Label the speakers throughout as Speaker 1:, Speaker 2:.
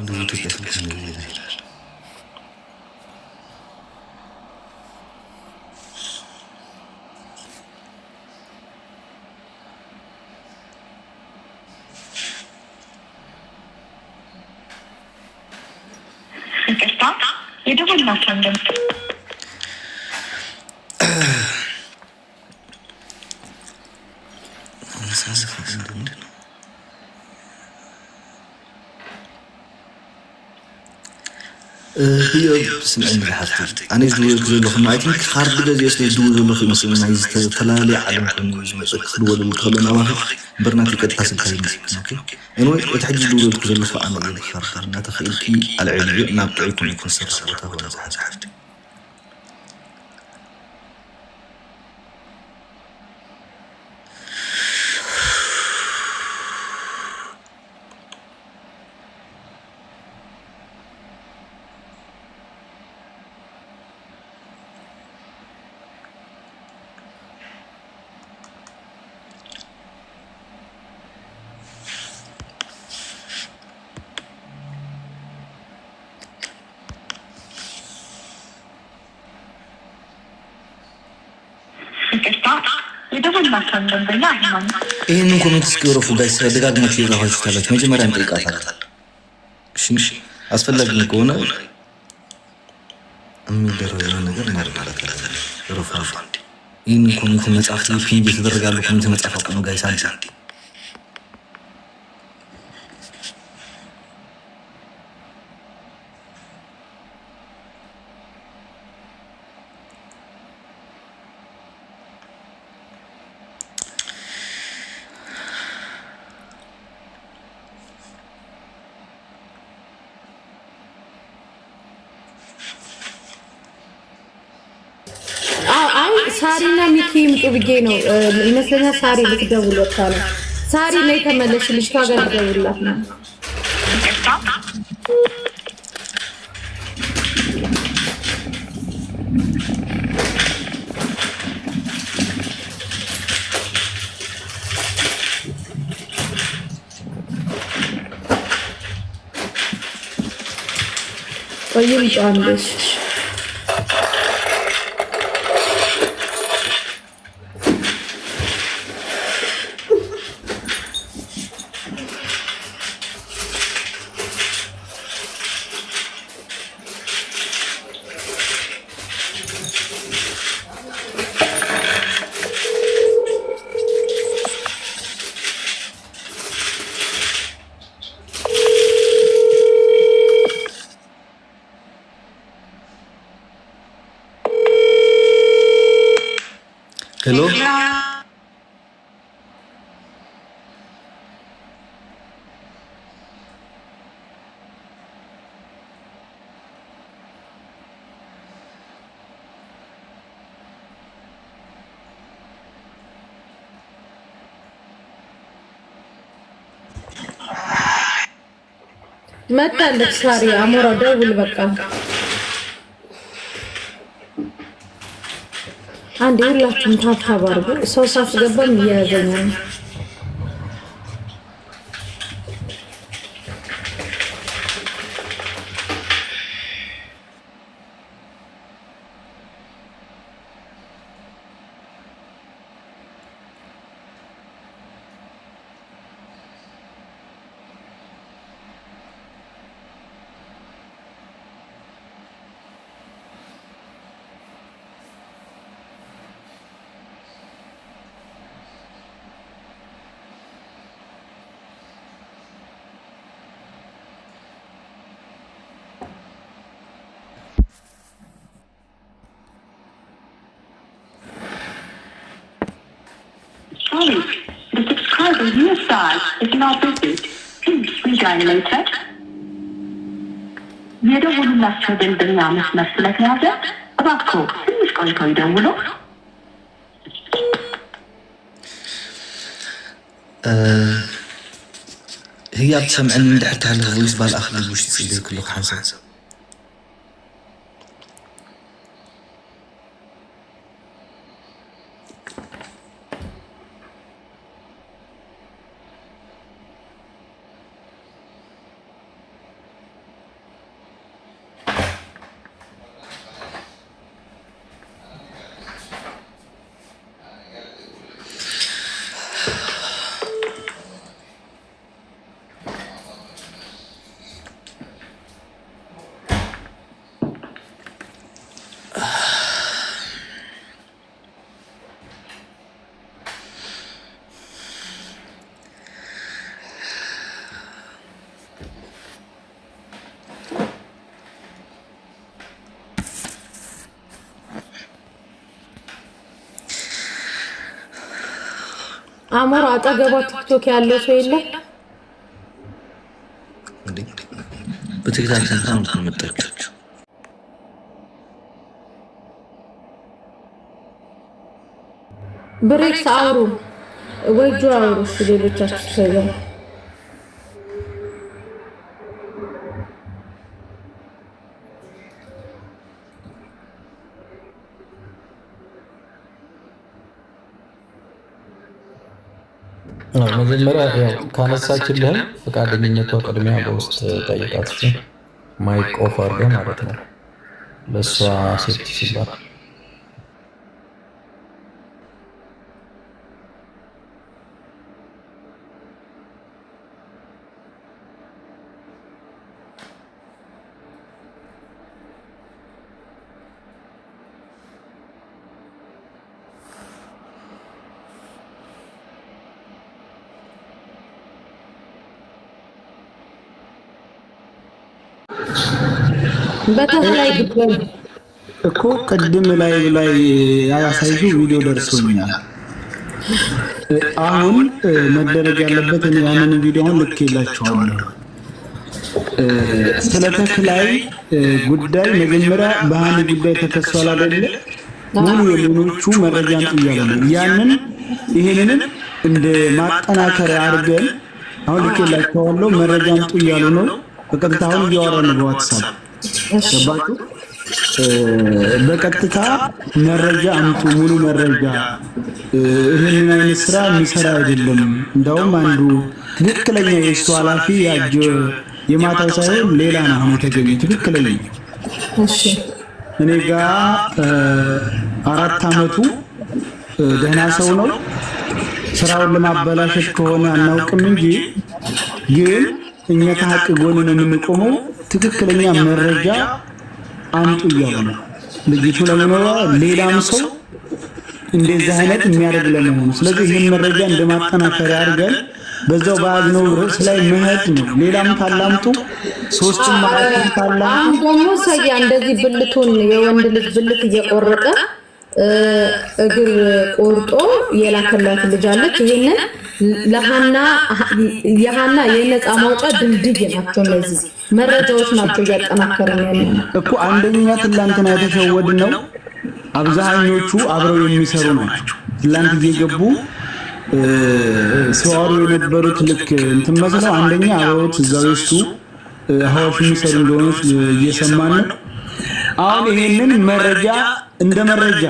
Speaker 1: እንደዚህ ኢትዮጵያ ስልክ እንደዚህ ይላል።
Speaker 2: ይቅርታ የደወልናቸው እንደምት
Speaker 1: هي سمعني لحظتي أنا زدوي كذا لخم عادي خارج بدأ يسوي زدوي لخم مثلا عايز تلالي على كل خلوة الخلنا واحد برناتي قد حصل كذا أوكي إنه تحجز زدوي كذا لخم عمل اللي خارج أنا تخيل كي العلم نابعكم يكون سر وتهون زحزحتي ይሄንን ኮሜንት እስኪወረፉ ጋይስ ደጋግማችሁ የጻፋችሁ ታላችሁ መጀመሪያ እንጠይቃታለን። እሺ አስፈላጊ ከሆነ የሚደረገው ነገር ማድረግ አለበት። ረፋፍ ይሄንን ኮሜንት መጻፍ ፒን እየተደረጋሉ ኮሜንት መጻፍ አቁሙ ጋይስ አንዴ ሳሪና ሚኪ ምጡ ብዬ ነው ይመስለኛል። ሳሪ ልትደውልለት ነው። ሳሪ ላይ ተመለሽ ልጅቷ ጋር ልትደውልላት ነው። ቆይም ጫንሽ Hello? መጣለች ሳሪ አሞራ ደውል በቃ አንዴ ሁላችሁም ታብታብ አድርጉ። ሰው ሳስገባም እያያዘኝ ነው።
Speaker 2: Sorry, the subscriber you have dialed is not busy. Please redial later. የደወሉላቸው ደንበኛ መስመር ስለተያዘ እባክዎ ትንሽ ቆይተው ይደውሉ።
Speaker 1: هي بتسمعني من تحت على الفويس بالاخر وش تصير كله حاسه
Speaker 3: አሞራ አጠገቧ ቲክቶክ ያለው ሰው የለም
Speaker 1: እንዴ? በቲክታክ ሰንታም ተመጣጣችሁ
Speaker 3: ብሬክስ አውሩ ወጆ አውሩ ሌሎቻችሁ ሰው
Speaker 4: መጀመሪያ ያው ካነሳችልህ ፈቃደኝነቷ ቅድሚያ በውስጥ ጠይቃት ማይክ ኦፍ አድርገህ ማለት ነው ለእሷ ሴፍቲ ሲባል
Speaker 3: በተለይ ግብን
Speaker 5: እኮ ቅድም ላይ ያሳየው ቪዲዮ ደርሶኛል። አሁን መደረግ ያለበት እኔ ያንን ቪዲዮ አሁን ልኬላችኋለሁ። ስለ ተክላይ ጉዳይ መጀመሪያ በሃኒ ጉዳይ ተከሷል አይደለ? ሙሉ የሌሎቹ መረጃን እያለ ነው። ያንን ይሄንን እንደ ማጠናከሪያ አድርገን አሁን ልኬላችኋለሁ። መረጃን እያሉ ነው። በቀጥታ አሁን እያወራን ነው በዋትስአፕ ገባችሁ? በቀጥታ መረጃ አምጡ፣ ሙሉ መረጃ። ይሄንን አይነት ስራ የሚሰራ አይደለም። እንደውም አንዱ ትክክለኛ የእሱ ኃላፊ ያጀ የማታው ሳይሆን ሌላ ነው አሁን የተገኘ ትክክለኛ።
Speaker 3: እሺ
Speaker 5: እኔ ጋር 4 አመቱ ደህና ሰው ነው። ስራውን ለማበላሸት ከሆነ አናውቅም እንጂ ግን እኛ ከሀቅ ጎን ነው የምንቆመው። ትክክለኛ መረጃ አምጡ እያሉ ነው። ልጅቱ ለመኖሯ ሌላም ሰው እንደዚህ አይነት የሚያደርግ ለመሆኑ። ስለዚህ ይህን መረጃ እንደማጠናከሪያ አድርገን በዛው በያዝነው ርዕስ ላይ መሄድ ነው። ሌላም ካላምጡ ሶስቱም ማለት ካላም
Speaker 3: ደግሞ ሰያ እንደዚህ ብልቱን የወንድ ልጅ ብልት እየቆረጠ እግር ቆርጦ የላከላት ልጅ አለች። ይሄንን ለሃና የነፃ ማውጫ ድልድይ ናቸው። እነዚህ መረጃዎች ናቸው እያጠናከረን ያለው
Speaker 5: እኮ። አንደኛ ትላንትና የተሸወድነው አብዛኞቹ አብረው የሚሰሩ ናቸው። ትላንት እየገቡ ሲዋሩ የነበሩት ልክ እንትን መስለው አንደኛ አብረውት እዛው እሱ ሀዋሽ የሚሰሩ እንደሆነ እየሰማን ነው። አሁን ይሄንን መረጃ እንደ መረጃ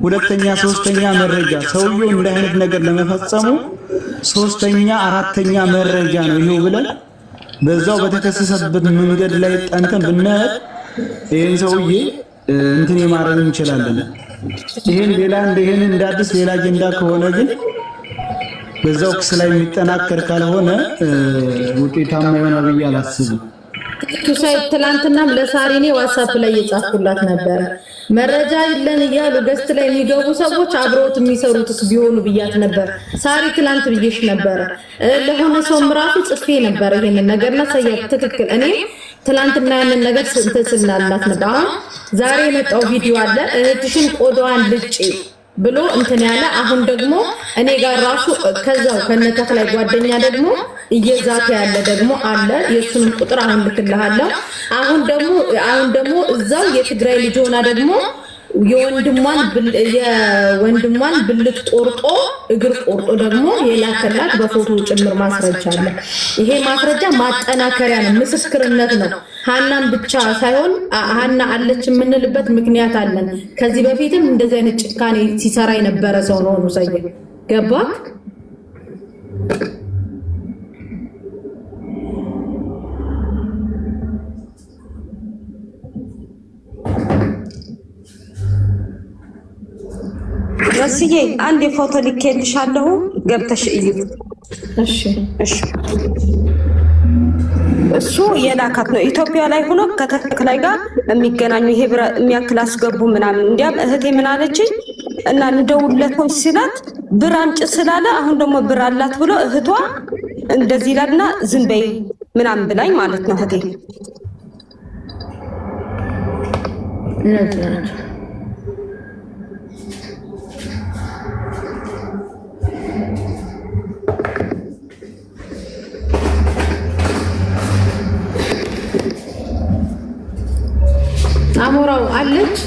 Speaker 5: ሁለተኛ ሶስተኛ መረጃ ሰውየው እንደ አይነት ነገር ለመፈጸሙ ሶስተኛ አራተኛ መረጃ ነው ይሄው ብለን በዛው በተከሰሰበት መንገድ ላይ ጠንተን ብንሄድ ይሄን ሰውዬ እንትን የማረግ እንችላለን። ይሄን ሌላ እንደሄን እንዳዲስ ሌላ አጀንዳ ከሆነ ግን በዛው ክስ ላይ የሚጠናከር ካልሆነ ውጤታማ ይሆናል ብዬ አላስብም።
Speaker 3: ቱሳይ ትላንትናም ለሳሪኔ ዋትስአፕ ላይ የጻፍኩላት ነበር። መረጃ ይለን እያሉ ገስት ላይ የሚገቡ ሰዎች አብረውት የሚሰሩትስ ቢሆኑ ብያት ነበር። ሳሪ ትላንት ብዬሽ ነበር። ለሆነ ሰውም ራሱ ጽፌ ነበር ይሄንን ነገርና ሰያት ትክክል። እኔ ትላንትና ያንን ነገር ስንተስላላት ነበር። አሁን ዛሬ የመጣው ቪዲዮ አለ እህትሽን ቆዳዋን ልጭ ብሎ እንትን ያለ። አሁን ደግሞ እኔ ጋር ራሱ ከዛው ከነተክ ላይ ጓደኛ ደግሞ እየዛተ ያለ ደግሞ አለ። የሱንም ቁጥር አሁን ልክልሃለሁ። አሁን ደግሞ እዛው የትግራይ ልጅ ሆና ደግሞ የወንድሟን ብልት ቆርጦ እግር ቆርጦ ደግሞ የላከላት በፎቶ ጭምር ማስረጃ አለ። ይሄ ማስረጃ ማጠናከሪያ ነው፣ ምስክርነት ነው። ሃናን ብቻ ሳይሆን ሃና አለች የምንልበት ምክንያት አለን። ከዚህ በፊትም እንደዚህ አይነት ጭካኔ ሲሰራ የነበረ ሰው ነው ነው ሰየ ገባክ?
Speaker 6: ረስዬ አንድ የፎቶ ልኬልሻለሁ ገብተሽ እዩ።
Speaker 3: እሺ
Speaker 6: እሺ እሱ የላካት ነው። ኢትዮጵያ ላይ ሆኖ ከተክላይ ጋር የሚገናኙ ይሄ የሚያክል አስገቡ ምናምን። እንዲያም እህቴ ምን አለችኝ እና እንደውለት ሲላት ብር አምጪ ስላለ አሁን ደግሞ ብር አላት ብሎ እህቷ እንደዚህ ይላልና ዝም በይ ምናምን ብላኝ ማለት ነው እህቴ።
Speaker 3: አሞራው አለች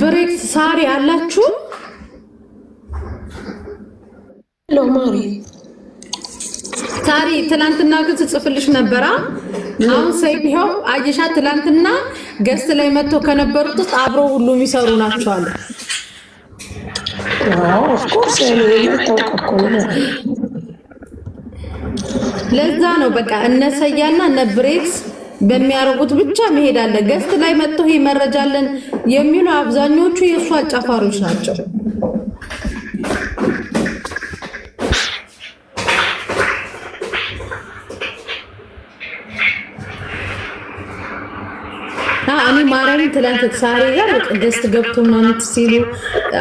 Speaker 3: ብሬክስ ሳሪ አላችሁ
Speaker 6: ሎማሪ
Speaker 3: ሳሪ ትላንትና ግን ጽፍልሽ ነበራ አሁን ሰይቢው አየሻ ትላንትና ገስት ላይ መጥቶ ከነበሩት ውስጥ አብሮ ሁሉ የሚሰሩ ናቸው አለ
Speaker 6: ኦፍ ኮርስ
Speaker 3: ለዛ ነው በቃ እነሰያና እነ ብሬክስ በሚያረጉት ብቻ መሄድ አለ ገስት ላይ መጥቶ ይሄ መረጃለን የሚሉ አብዛኞቹ የሱ አጫፋሪዎች ናቸው እኔ ማርያም ትላንት ሳሪ ጋር ገስት ገብቶ ምናምን ሲሉ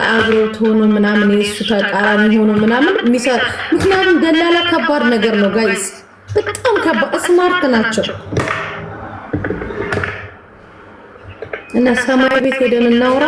Speaker 3: አብሮት ሆኖ ምናምን የሱ ተቃራኒ ሆኖ ምናምን ምክንያቱም ደላላ ከባድ ነገር ነው ጋይስ በጣም ከባድ ስማርት ናቸው እና ሰማይ ቤት ሄደን እናውራ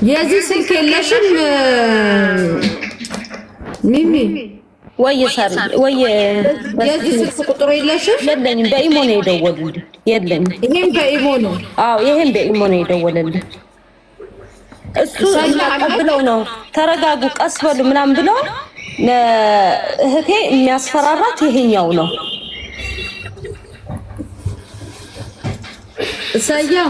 Speaker 3: የዚህ ስልክ የለሽም ሚሚ
Speaker 6: ወይ ሳሪ ወይ
Speaker 3: የዚህ ስልክ ቁጥሩ የለሽም
Speaker 6: የለኝም በኢሞ ነው የደወሉልኝ የለኝም
Speaker 3: ይሄን በኢሞ ነው
Speaker 6: አዎ ይሄን በኢሞ ነው የደወሉልኝ እሱ ብለው ነው ተረጋጉ ቀስ በሉ ምናምን ብለው እህቴ የሚያስፈራራት ይሄኛው ነው
Speaker 3: ሰያ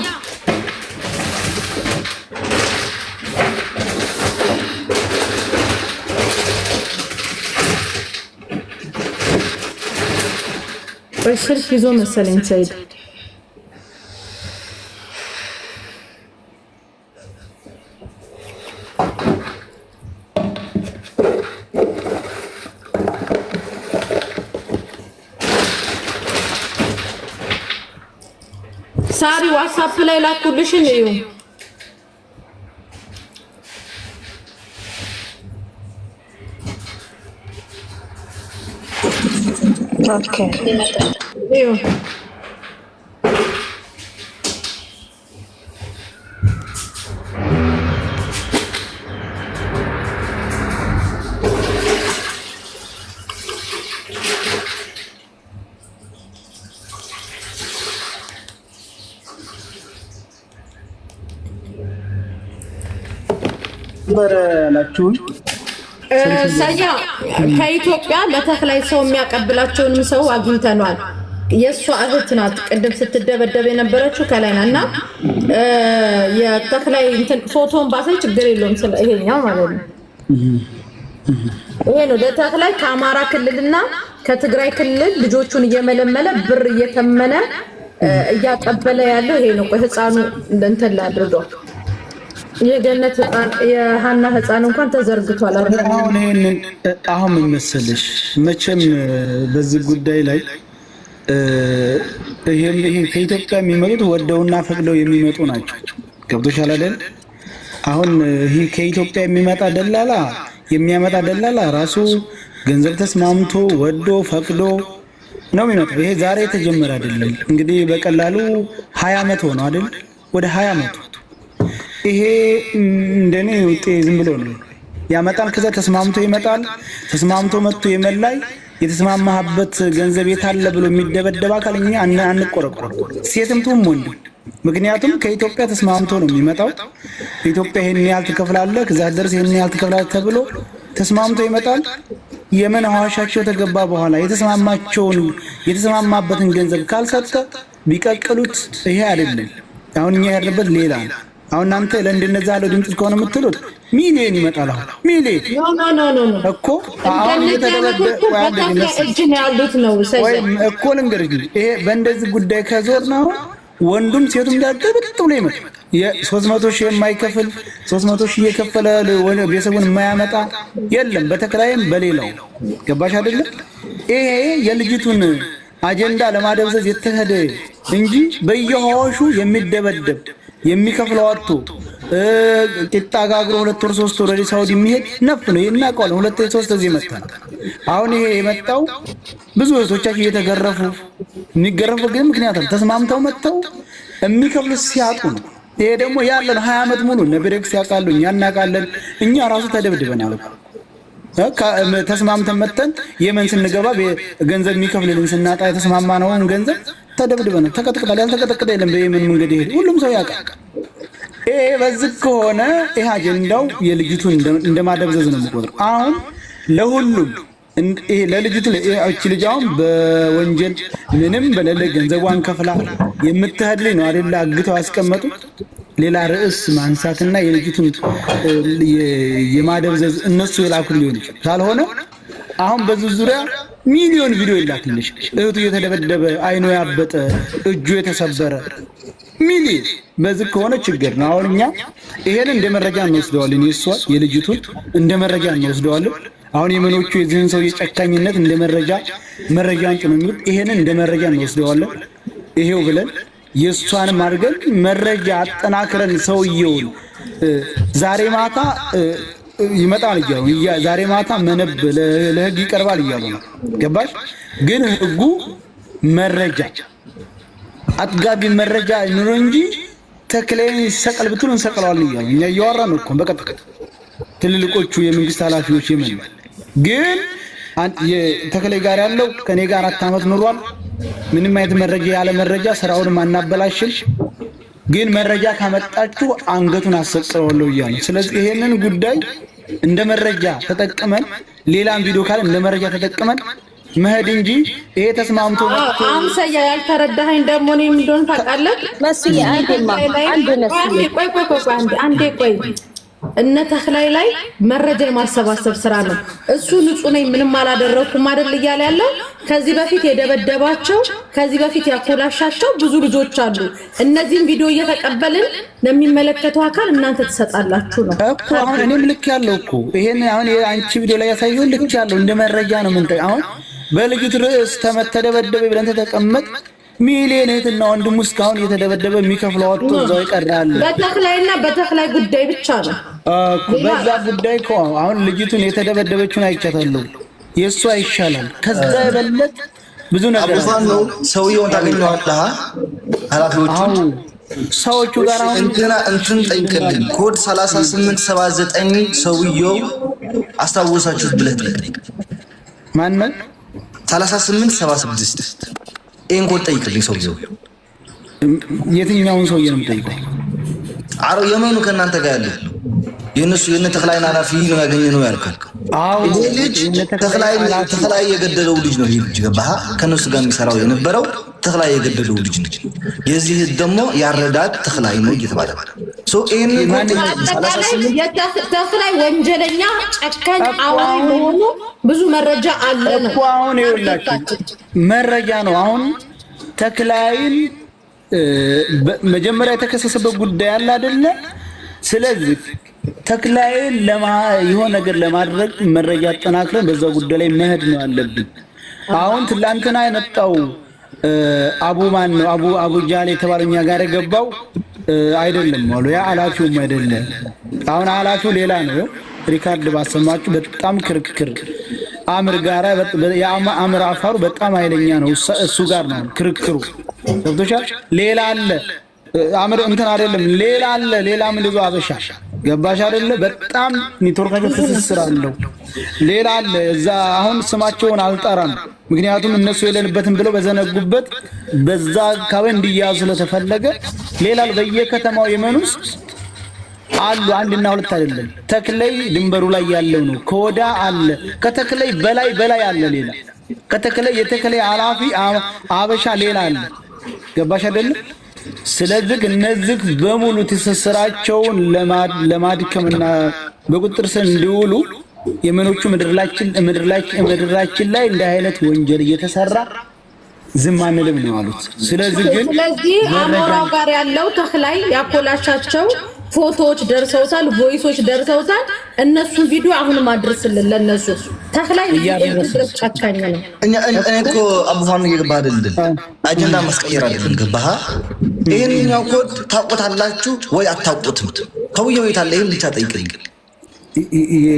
Speaker 3: ስልክ ይዞ መሰለኝ ሰይድ ሳሪ ዋትስአፕ ላይ ላኩልሽን እዩ
Speaker 6: ኦኬ
Speaker 3: እዩ
Speaker 5: በረላችሁ
Speaker 3: ሰያ ከኢትዮጵያ ለተክላይ ሰው የሚያቀብላቸውንም ሰው አግኝተናል የሷ እህት ናት ቅድም ስትደበደብ የነበረችው ከላይና የተክላይ እንትን ፎቶን ባሳይ ችግር የለውም ስለ ይሄኛው ማለት ነው ይሄ ነው ለተክላይ ከአማራ ክልልና ከትግራይ ክልል ልጆቹን እየመለመለ ብር እየተመነ እያቀበለ ያለው ይሄ ነው ህፃኑ እንትን ላድርገው የገነት የሃና ህፃን እንኳን ተዘርግቷል
Speaker 5: አሁን ምን መሰለሽ መቼም በዚህ ጉዳይ ላይ ይሄ ከኢትዮጵያ የሚመጡት ወደውና ፈቅደው የሚመጡ ናቸው ገብቶሻል አይደል አሁን ይሄ ከኢትዮጵያ የሚያመጣ ደላላ ራሱ ገንዘብ ተስማምቶ ወዶ ፈቅዶ ነው የሚመጣው ይሄ ዛሬ የተጀመረ አይደለም እንግዲህ በቀላሉ 20 ዓመት ሆኖ አይደል ወደ 20 ዓመት ይሄ እንደኔ ውጤ ዝም ብሎ ነው ያመጣል ከዛ ተስማምቶ ይመጣል ተስማምቶ መጥቶ የመላይ የተስማማህበት ገንዘብ የታለ ብሎ የሚደበደብ አካልኛ አንቆረቆር ሴትምቱም ወንድ ምክንያቱም ከኢትዮጵያ ተስማምቶ ነው የሚመጣው ኢትዮጵያ ይሄን ያህል ትከፍላለህ ከዛ ድረስ ይሄን ያህል ትከፍላለህ ተብሎ ተስማምቶ ይመጣል የመን ሐዋሻቸው ተገባ በኋላ የተስማማበትን ገንዘብ ካልሰጠ ቢቀቅሉት ይሄ አይደለም አሁን እኛ ያለበት ሌላ ነው አሁን አንተ ለእንደነዛ ያለው ድምጽ ከሆነ የምትሉት ሚሊዮን ይመጣል ሚሊዮን
Speaker 3: ኖ
Speaker 5: እኮ አሁን እኮ ልንገርህ ይሄ በእንደዚህ ጉዳይ ከዞር ነው ወንዱም ሴቱም ዳግብጥ ብሎ ይመጣ የ300 ሺህ የማይከፍል 300 ሺህ የከፈለ ቤተሰቡን የማያመጣ የለም በተከራይም በሌላው ገባሽ አይደለ ይሄ የልጅቱን አጀንዳ ለማደብዘዝ የተሄደ እንጂ በየሐዋሹ የሚደበደብ የሚከፍለው አጥቶ ቂጣ ጋግሮ 2 ወር 3 ወር ወደ ሳውዲ የሚሄድ ነፍ ነው እናውቀዋለን። 2 3 እዚህ መጣ። አሁን ይሄ የመጣው ብዙ እህቶቻችን እየተገረፉ የሚገረፉ ግን ምክንያቱም ተስማምተው መጥተው የሚከፍሉት ሲያጡ ነው። ይሄ ደግሞ ያለን 20 ዓመት ሙሉ ነብሬክስ ያውቃሉ፣ እኛ እናውቃለን። እኛ ራሱ ተደብድበናል። ተስማምተን መተን የመን ስንገባ ገንዘብ የሚከፍልልን ስናጣ የተስማማነውን ገንዘብ ተደብድበናል፣ ተቀጥቅጣል። ያልተቀጠቀጠ የለም በየመን መንገድ ይሄድ ሁሉም ሰው ያውቃል። ይሄ በዚህ ከሆነ ይሄ አጀንዳው የልጅቱን እንደማደብዘዝ ነው የምቆጥረው። አሁን ለሁሉም ይሄ ለልጅቱ እቺ ልጅ አሁን በወንጀል ምንም በሌለ ገንዘቧን ከፍላ የምትሄድ ነው አይደል? አግተው ያስቀመጡት ሌላ ርዕስ ማንሳትና የልጅቱን የማደብዘዝ እነሱ የላኩል ሊሆን ይችላል። ካልሆነ አሁን በዚህ ዙሪያ ሚሊዮን ቪዲዮ ይላክልሽ። እህቱ የተደበደበ፣ አይኑ ያበጠ፣ እጁ የተሰበረ ሚሊዮን። በዚህ ከሆነ ችግር ነው። አሁን እኛ ይሄን እንደ መረጃ እንወስደዋለን። የሷ የልጅቱን እንደ መረጃ እንወስደዋለን። አሁን የመኖቹ የዚህን ሰው የጨካኝነት እንደ መረጃን ነው የሚሉት። ይሄንን እንደ መረጃ እንወስደዋለን። ይሄው ብለን የሷንም አድርገን መረጃ አጠናክረን ሰውየውን ዛሬ ማታ ይመጣል እያሉ ዛሬ ማታ መነብ ለህግ ይቀርባል እያሉ ነው። ገባሽ? ግን ህጉ መረጃ አጥጋቢ መረጃ ኑሮ እንጂ ተክሌን ሰቀል ብትሉ እንሰቀለዋለን እያሉ እኛ እያወራን ነው እኮ በቀጥታ ትልልቆቹ የመንግስት ኃላፊዎች የምን ግን ተክሌ ጋር ያለው ከኔ ጋር 4 ዓመት ኖሯል። ምንም አይነት መረጃ ያለ መረጃ ስራውን ማናበላሽል። ግን መረጃ ካመጣችሁ አንገቱን አሰቅረዋለሁ እያሉ ስለዚህ ይሄንን ጉዳይ እንደ መረጃ ተጠቅመን ሌላም ቪዲዮ ካለ እንደ መረጃ ተጠቅመን መሄድ እንጂ ይሄ ተስማምቶ
Speaker 3: አምሰያ ያልተረዳኸኝ ደግሞ ነው እንደሆነ ታውቃለህ መስዬ አንዴ ቆይ እነ ተክላይ ላይ መረጃ የማሰባሰብ ስራ ነው። እሱ ንጹህ ነኝ ምንም አላደረኩም አይደል እያለ ያለው ከዚህ በፊት የደበደባቸው ከዚህ በፊት ያኮላሻቸው ብዙ ልጆች አሉ። እነዚህን ቪዲዮ እየተቀበልን ለሚመለከተው አካል እናንተ ትሰጣላችሁ ነው
Speaker 5: እኮ። አሁን እኔም ልክ ያለው እኮ ይሄን አሁን አንቺ ቪዲዮ ላይ ያሳየው ልክ ያለው እንደ መረጃ ነው። ምን አሁን በልጅት ርዕስ ተመተደበደበ ብለን ተቀመጥ ሚሊዮን እህትና ወንድሙ እስካሁን እየተደበደበ የሚከፍለው ወጥቶ እዛው ይቀራል።
Speaker 3: በተክላይና በተክላይ ጉዳይ ብቻ ነው
Speaker 5: በዛ ጉዳይ እኮ አሁን ልጅቱን የተደበደበችውን አይቻታለሁ። የእሷ ይሻላል። ከዛ የበለጠ ብዙ ነገር
Speaker 1: ነው። ሰውየውን ታገኘዋለህ። ኃላፊዎቹ
Speaker 5: ሰዎቹ ጋር አሁን
Speaker 1: እንትን ጠይቅልኝ። ኮድ 3879 ሰውየው አስታወሳችሁት ብለህ ጠይቅ።
Speaker 5: ማን ነው
Speaker 1: 3876? ይሄን ኮድ ጠይቅልኝ። ሰውየው
Speaker 5: የትኛውን ሰውዬ ነው የምጠይቀው?
Speaker 1: አሮ የመኑ ከእናንተ ጋር ያለው የነሱ የነ ተክላይና ኃላፊ ነው ያገኘነው ያልከው?
Speaker 5: አዎ
Speaker 1: ልጅ ተክላይ የገደለው ልጅ ነው። ይሄ ልጅ ገባህ? ከነሱ ጋር የሚሰራው የነበረው ተክላይ የገደለው ልጅ ነው። የዚህ ደግሞ ያረዳት ተክላይ ነው እየተባለ ሶ ይሄን
Speaker 3: ተክላይ ወንጀለኛ ጨካኝ አዋሪ መሆኑ ብዙ መረጃ አለ ነው
Speaker 5: እኮ። አሁን ይኸውላችሁ መረጃ ነው። አሁን ተክላይን መጀመሪያ የተከሰሰበት ጉዳይ አለ አይደለ? ስለዚህ ተክላይን የሆነ ነገር ለማድረግ መረጃ አጠናክረን በዛው ጉዳይ ላይ መሄድ ነው ያለብን። አሁን ትላንትና የመጣው አቡ ማን ነው አቡ ጃል የተባለኛ ጋር የገባው አይደለም ማለት ያ ኃላፊውም አይደለም። አሁን ኃላፊው ሌላ ነው። ሪካርድ ባሰማችሁ በጣም ክርክር አምር ጋራ አምር አፋሩ በጣም ኃይለኛ ነው። እሱ ጋር ነው ክርክሩ። ገብቶሻል? ሌላ አለ አምር እንትን አይደለም ሌላ አለ። ሌላ ምን ልጅ አበሻ ገባሽ አይደለ? በጣም ኔትወርካቸው ትስስር አለው። ሌላ አለ እዛ። አሁን ስማቸውን አልጠራም፣ ምክንያቱም እነሱ የሌለበትን ብለው በዘነጉበት በዛ አካባቢ እንዲያዙ ስለተፈለገ ሌላ በየከተማው የመን ውስጥ አሉ። አንድና ሁለት አይደለም። ተክላይ ድንበሩ ላይ ያለው ነው። ከወዳ አለ፣ ከተክላይ በላይ አለ። ሌላ ከተክላይ የተክላይ ኃላፊ አበሻ ሌላ አለ። ገባሽ አይደለ? ስለዚህ እነዚህ በሙሉ ትስስራቸውን ለማድከምና በቁጥጥር ስር እንዲውሉ የመኖቹ ምድራችን ላይ እንደ አይነት ወንጀል እየተሰራ ዝም አንልም ነው ያሉት። ስለዚህ
Speaker 3: አሞራው ጋር ያለው ተክላይ ያኮላሻቸው ፎቶዎች ደርሰውታል፣ ቮይሶች ደርሰውታል። እነሱ ቪዲዮ አሁን ማድረስልን ለነሱ ተክላይ ድረስ ጫካኝ ነው።
Speaker 1: እኔ እኮ አቡፋን እየገባህ አይደል? አጀንዳ ማስቀየር አይደለም። ገባህ? ይሄንኛው ኮድ ታውቁታላችሁ ወይ አታውቁትም? ሰውየው የት አለ? ይሄን ብቻ ጠይቅልኝ።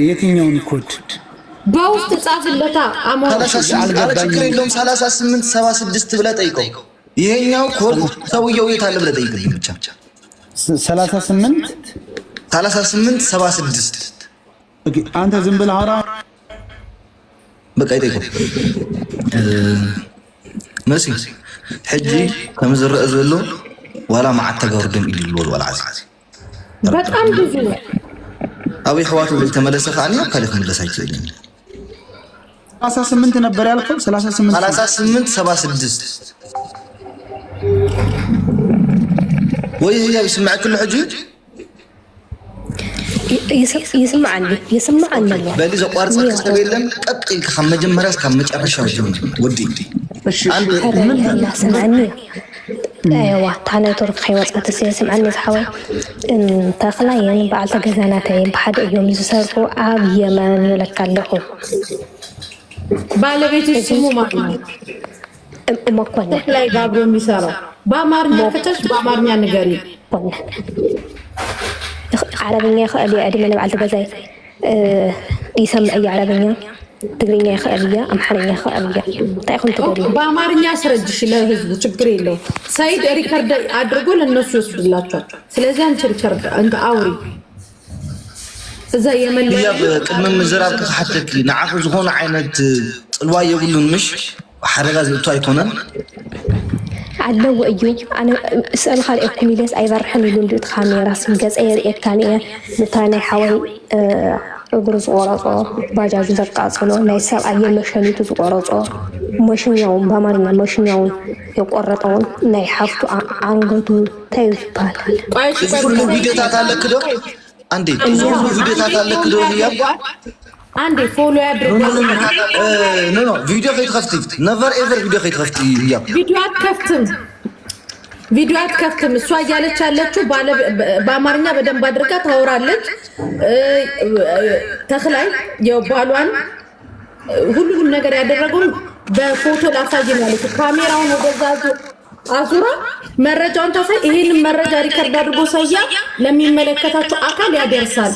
Speaker 5: የትኛውን ኮድ
Speaker 3: በውስጥ ጻፍለታ አሞራ
Speaker 1: ችግር የለውም 3876 ብለህ ጠይቀው። ይሄኛው ኮድ ሰውየው የት አለ ብለህ ጠይቅልኝ ብቻ 3876
Speaker 5: ኦኬ። አንተ ዝም ብለህ አውራ
Speaker 1: በቃ ይጠይቀው። መሲ ሕጂ ከም ዝረአ ዘሎ ዋላ ማዓት ተጋርደም ኢሉ ወላ ዓዚ
Speaker 3: በጣም ብዙ
Speaker 1: አብይ ሕዋቱ ተመለሰ ካኒ ካልክ መለስ አይችልም
Speaker 5: 38 ነበር ያልከው
Speaker 1: 3876 ወይ هي يسمعك كل حجج
Speaker 7: يسمعني
Speaker 1: بلي زقوار صك سبيلن قطيل كخ مجمريا اسك مጨረሻው ودي
Speaker 7: አንድ ምን سمعني ايوا تاني ترك خيوصات سمعني صحوي تخلاين بعد تجزاناتي بحد يوم يسرقوا اب يمن لكالخ
Speaker 3: ባለቤት ስሙ ማን ነው?
Speaker 7: መኮንን
Speaker 3: ላይ ጋብሮ የሚሰራው በአማርኛ ከተሽ በአማርኛ ንገሪ።
Speaker 7: عربية خالية أدي من بعد جزاي يسمع أي عربية تقريني خالية أم حرية خالية تأخذ تقولي
Speaker 3: በአማርኛ አስረጅሽ ለህዝቡ ችግር የለው። ሳይድ ሪከርድ አድርጎ ለነሱ ይወስድላቸው። ስለዚህ አንቺ ሪከርድ እንደ አውሪ እዛ የመለ
Speaker 1: ያ ቅድም ምዝራብ ከሐተክ ንዓኹ ዝኾነ ዓይነት ጽልዋ የብሉን ምሽ ሓደጋ ዝእቱ ኣይኮነን
Speaker 7: علو أيو أنا أسأل خالي أكون ليس أي برحن يلون دوت خاميرا سنجز أي رئيك كان إيه متاني حوالي أدرس ورقة باجاج زرقاصلو نيسال أي مشاني تز ورقة مشان يوم بمرنا مشان يوم يقرطون نيحفتو عنقدو تيزبال
Speaker 1: كل فيديو تاتالك دو عندي كل فيديو تاتالك دو هي
Speaker 3: عندي فولو يدرو
Speaker 1: نو فيديو خيط خفتي نيفر ايفر فيديو خيط خفتي هي ቪዲዮ አትከፍትም እሷ ያለች ያለችው በአማርኛ በደንብ አድርጋ ታወራለች። ተክላይ የባሏን ሁሉንም ነገር ያደረገው በፎቶ ላሳየኝ ማለት ካሜራውን ወደዛ አዙራ መረጃውን ታሳይ። ይሄንን መረጃ ሪከርድ አድርጎ ሰያ ለሚመለከታቸው አካል ያደርሳል።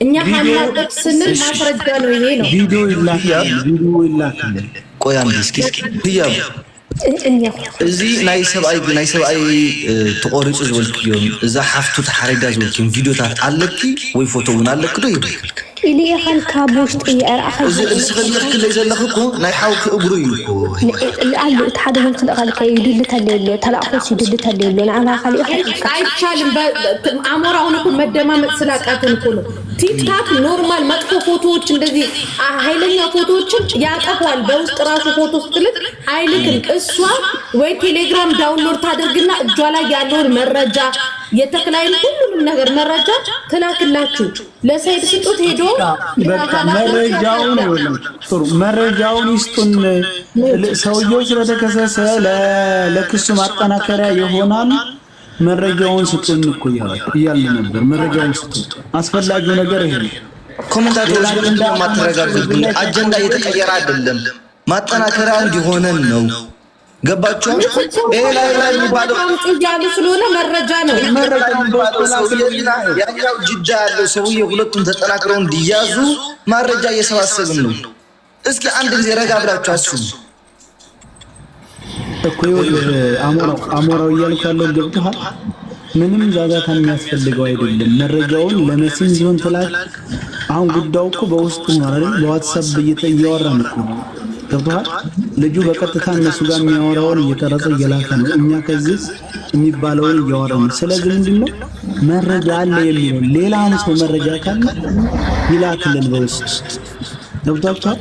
Speaker 1: እኛ ሀናጠቅ ስንል ማስረጃ ነው። ይሄ ነው
Speaker 5: ቪዲዮ ይላካል።
Speaker 1: ቆይ አንዴ እስኪ ህያብ እዚ ናይ ሰብኣይ ተቆሪጹ ዝወልክዮም እዛ ሓፍቱ ተሓሪዳ ዝወልክዮም ቪዲዮታት ኣለኪ ወይ ፎቶ እውን ኣለኪ ዶ ይብል
Speaker 7: إلي أخل كابوش أرأخ
Speaker 1: إذا خليك كل إذا لخكو نايحاوك أبرويكو
Speaker 7: قالوا تحدهم خلق خلك يدل تليل تلا أخوش يدل تليل أنا خلي
Speaker 3: عايز شالم عمره هناكم مدما متسلاك أتنكونه تيك تاك نورمال مدفو فوتوش እንደዚህ ኃይለኛ ፎቶዎችን ያጠፋል። በውስጥ ራሱ ፎቶ ስትልክ አይልክም። እሷ ወይ ቴሌግራም ዳውንሎድ ታደርግና እጇ ላይ ያለውን መረጃ የተክላይን ሁሉንም ነገር መረጃ ትላክላችሁ። ለሰይድ ስጡት ሄዶ
Speaker 5: መረጃውን ይስጡን። ሰውየው ስለተከሰሰ ለክሱ ማጠናከሪያ ይሆናል። መረጃውን ስጡን እኮ እያልን ነበር። መረጃውን ስጡን። አስፈላጊው ነገር ይሄ ነው።
Speaker 1: ኮሜንታቶች እንደማትረጋግጡ አጀንዳ እየተቀየረ አይደለም፣ ማጠናከሪያ እንዲሆነን ነው። ገባችሁ? ላይ የሚባለው
Speaker 3: ያሉ ስለሆነ መረጃ ነው።
Speaker 1: ያኛው ጅዳ ያለው ሰውዬ ሁለቱም ተጠናክረው እንዲያዙ መረጃ እየሰባሰብን ነው። እስኪ አንድ ጊዜ ረጋ ብላችሁ አስቡ
Speaker 5: እኮ አሞራው እያልኩ ያለው ገብቶሃል? ምንም ዛዛታ የሚያስፈልገው አይደለም። መረጃውን ለመሲም ቢሆን ትላክ። አሁን ጉዳዩ እኮ በውስጡ ማለት በዋትስአፕ እያወራን እኮ ነው። ገብቶሃል? ልጁ በቀጥታ እነሱ ጋር የሚያወራውን እየቀረጸ እየላከ ነው። እኛ ከዚህ የሚባለውን እያወራን ነው። ስለዚህ ምንድነው መረጃ አለ የሚለው ሌላም ሰው መረጃ ካለ ይላክልን በውስጥ። ገብቶሃል?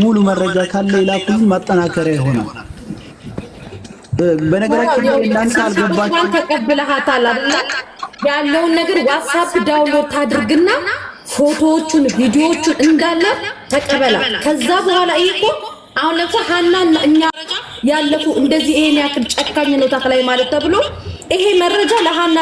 Speaker 5: ሙሉ መረጃ ካለ ይላክልን፣ ማጠናከሪያ ይሆናል። በነገራችን ላይ እናንተ አልገባችሁ
Speaker 3: ተቀብለሃታል አይደል? ያለውን ነገር ዋትስአፕ ዳውንሎድ ታድርግና ፎቶዎቹን ቪዲዮዎቹን እንዳለ ተቀበላ። ከዛ በኋላ ይሄ አሁን ለምሳሌ ሀናና እኛ ያለፉ እንደዚህ ይሄን ያክል ጨካኝ ነው ተክላይ ማለት ተብሎ ይሄ መረጃ ለሀና